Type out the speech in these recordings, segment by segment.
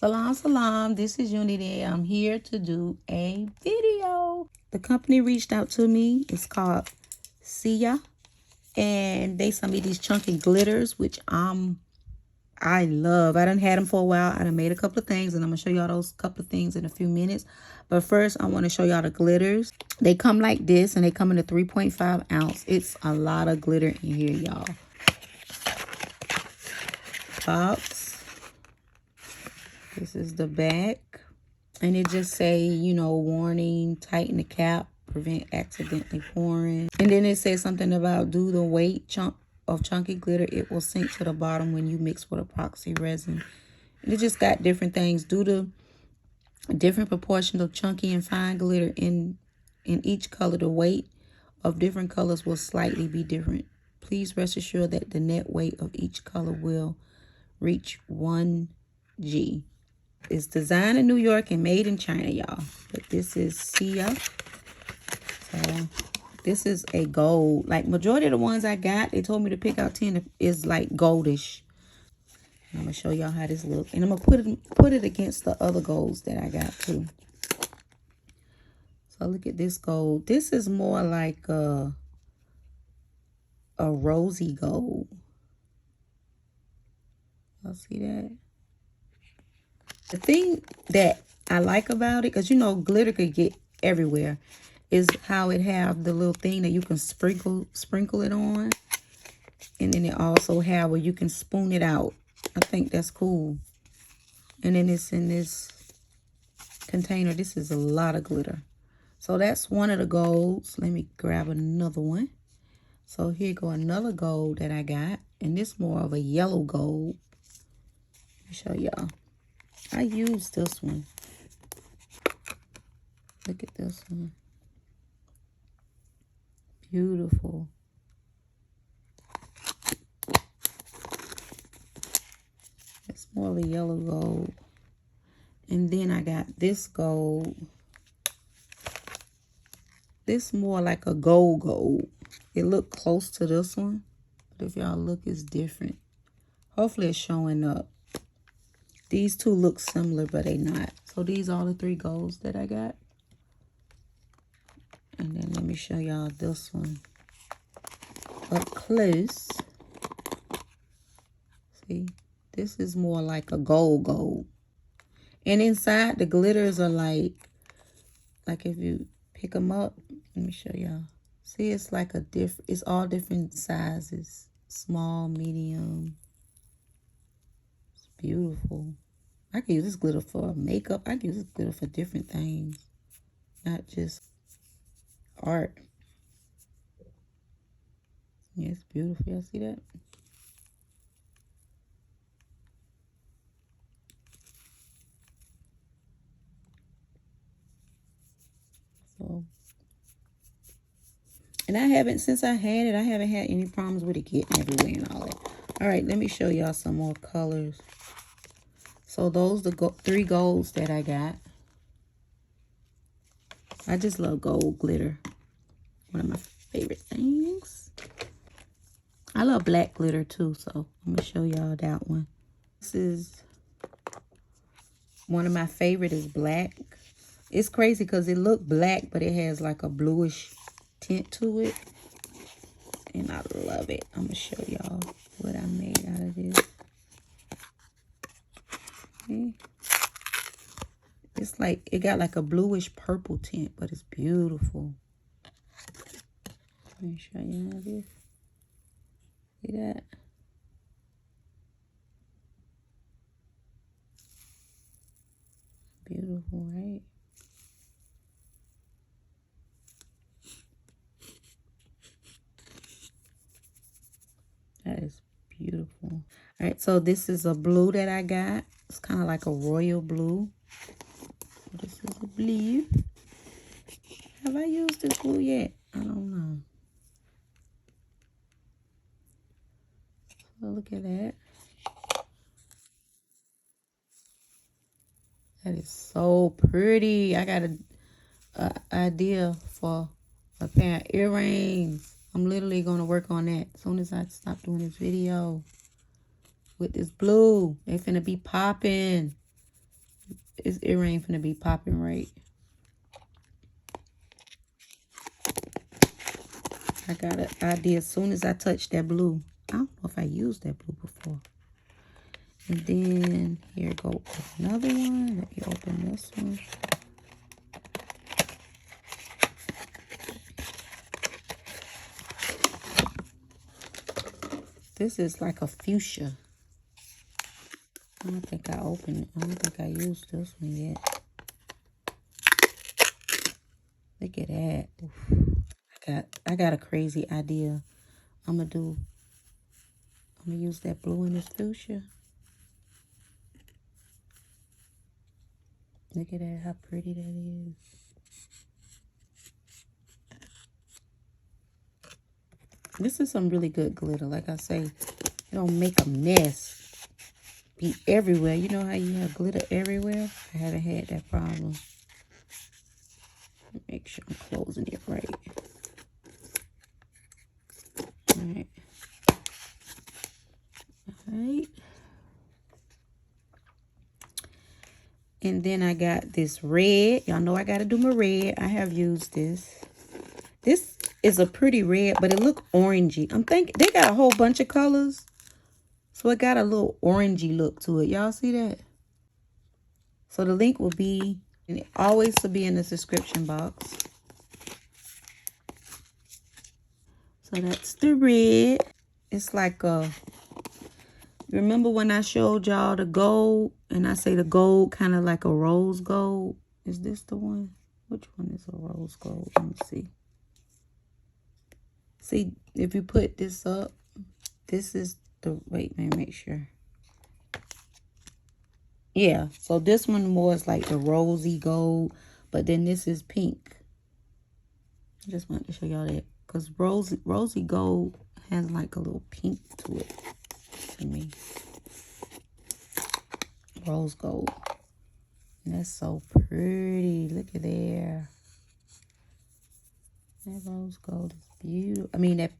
Salam, salam. This is Unity. I'm here to do a video. The company reached out to me. It's called Sia, and they sent me these chunky glitters, which I love. I done had them for a while. I done made a couple of things, and I'm gonna show y'all those couple of things in a few minutes. But first, I want to show y'all the glitters. They come like this, and they come in a 3.5 ounce. It's a lot of glitter in here, y'all. Box. This is the back, and it just say, you know, warning, tighten the cap, prevent accidentally pouring. And then it says something about due to the weight of chunky glitter, it will sink to the bottom when you mix with epoxy resin. And it just got different things due to different proportions of chunky and fine glitter in each color. The weight of different colors will slightly be different. Please rest assured that the net weight of each color will reach 1G. It's designed in New York and made in China, y'all. But this is Sia. So this is a gold. Like majority of the ones I got, they told me to pick out 10 is like goldish. I'm gonna show y'all how this looks, and I'm gonna put it against the other golds that I got too. So look at this gold. This is more like a rosy gold. Y'all see that? The thing that I like about it, because you know glitter could get everywhere, is how it have the little thing that you can sprinkle it on. And then it also have where you can spoon it out. I think that's cool. And then it's in this container. This is a lot of glitter. So that's one of the golds. Let me grab another one. So here go another gold that I got. And this more of a yellow gold. Let me show y'all. I used this one. Look at this one. Beautiful. It's more of a yellow gold. And then I got this gold. This more like a gold. It looked close to this one. But if y'all look, it's different. Hopefully it's showing up. These two look similar, but they not. So these are the 3 golds that I got. And then let me show y'all this one up close. See, this is more like a gold. And inside the glitters are like if you pick them up, let me show y'all. See, it's like it's all different sizes. Small, medium. It's beautiful. I can use this glitter for makeup. I can use this glitter for different things. Not just art. Yeah, it's beautiful. Y'all see that? So, and I haven't, since I had it, I haven't had any problems with it getting everywhere and all that. All right, let me show y'all some more colors. So those the 3 golds that I got. I just love gold glitter. One of my favorite things. I love black glitter too, so I'm going to show y'all that one. This is one of my favorite is black. It's crazy because it look black, but it has like a bluish tint to it. And I love it. I'm going to show y'all what I made out of this. Okay. It's like, it got like a bluish purple tint, but it's beautiful. Let me show you how this. See that? Beautiful, right? That is beautiful. All right, so this is a blue that I got. It's kind of like a royal blue. This is a blue. Have I used this blue yet? I don't know. So look at that. That is so pretty. I got a idea for a pair of earrings. I'm literally going to work on that as soon as I stop doing this video. With this blue. They finna be popping. This earring finna be popping right. I got an idea as soon as I touch that blue. I don't know if I used that blue before. And then here go another one. Let me open this one. This is like a fuchsia. I don't think I opened it. I don't think I used this one yet. Look at that. I got a crazy idea. I'm gonna use that blue in this fuchsia. Look at that, how pretty that is. This is some really good glitter. Like I say, it don't make a mess. Be everywhere. You know how you have glitter everywhere? I haven't had that problem. Make sure I'm closing it right. Alright. Alright. And then I got this red. Y'all know I gotta do my red. I have used this. This is a pretty red, but it look orangey. I'm thinking they got a whole bunch of colors. So it got a little orangey look to it. Y'all see that? So the link will be, and it always will be in the description box. So that's the red. It's like a, remember when I showed y'all the gold? And I say the gold kind of like a rose gold. Is this the one? Which one is a rose gold? Let me see. See, if you put this up, this is the, wait, let me make sure. Yeah, so this one more is like the rosy gold, but then this is pink. I just wanted to show y'all that because rosy gold has like a little pink to it to me. Rose gold. And that's so pretty. Look at there. That rose gold is beautiful. I mean, that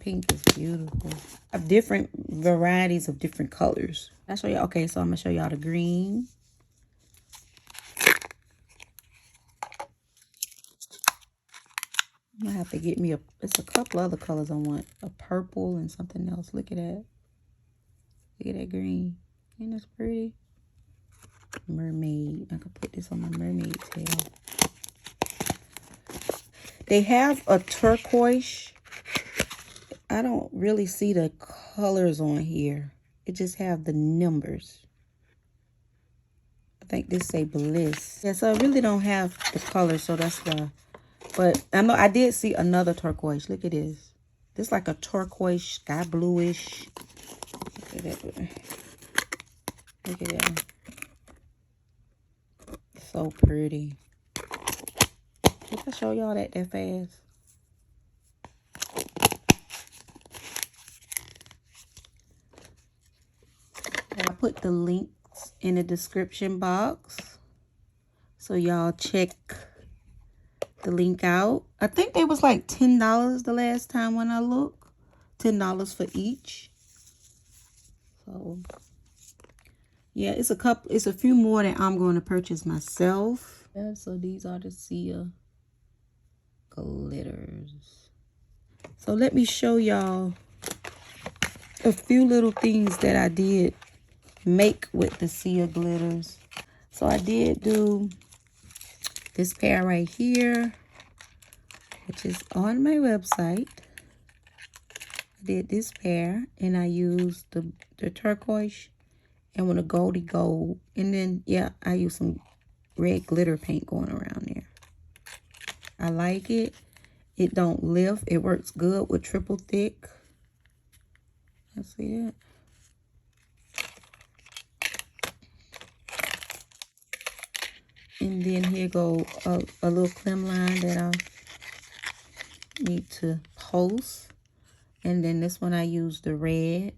pink is beautiful. I have different varieties of different colors. I'll show y'all. Okay, so I'm going to show y'all the green. I'm going to have to get me it's a couple other colors I want. A purple and something else. Look at that. Look at that green. Ain't this pretty? Mermaid. I could put this on my mermaid tail. They have a turquoise. I don't really see the colors on here. It just have the numbers. I think this say Bliss. Yeah, so I really don't have the colors, so that's why. But I know I did see another turquoise. Look at this. This like a turquoise, sky bluish. Look at that. Look at that. So pretty. Did I show y'all that fast? I put the links in the description box. So y'all check the link out. I think they was like $10 the last time when I looked. $10 for each. So yeah, it's a few more that I'm going to purchase myself. Yeah, so these are the Sia Glitters. So let me show y'all a few little things that I did make with the Sia Glitters. So I did do this pair right here, which is on my website. I did this pair and I used the turquoise and with a goldy gold. And then, yeah, I used some red glitter paint going around there. I like it. It don't lift. It works good with triple thick. Let's see that. And then here go a little climb line that I need to post. And then this one I use the red.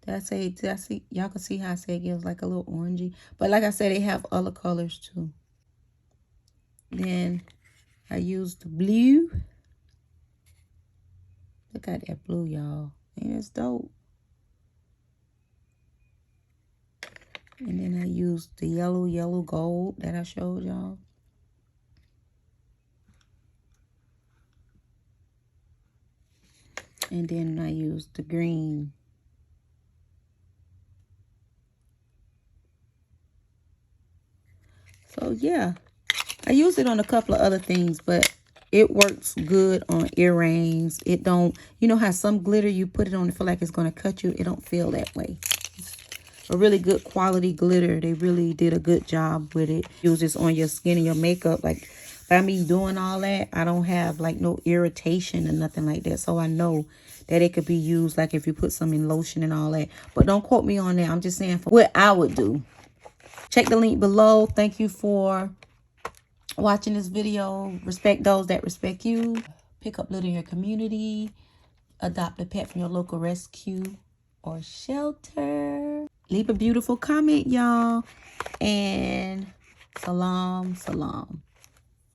Did I see? Y'all can see how I say it gives like a little orangey. But like I said, they have other colors too. Then I use the blue. Look at that blue, y'all. Ain't it dope? And then I used the yellow gold that I showed y'all. And then I used the green. So yeah, I use it on a couple of other things, but it works good on earrings. It don't, you know how some glitter you put it on and feel like it's going to cut you? It don't feel that way. It's a really good quality glitter. They really did a good job with it. Use this on your skin and your makeup. Like by me doing all that, I don't have like no irritation or nothing like that. So I know that it could be used like if you put some in lotion and all that. But don't quote me on that. I'm just saying for what I would do. Check the link below. Thank you for watching this video. Respect those that respect you. Pick up litter in your community. Adopt a pet from your local rescue or shelter. Leave a beautiful comment, y'all. And salam, salam.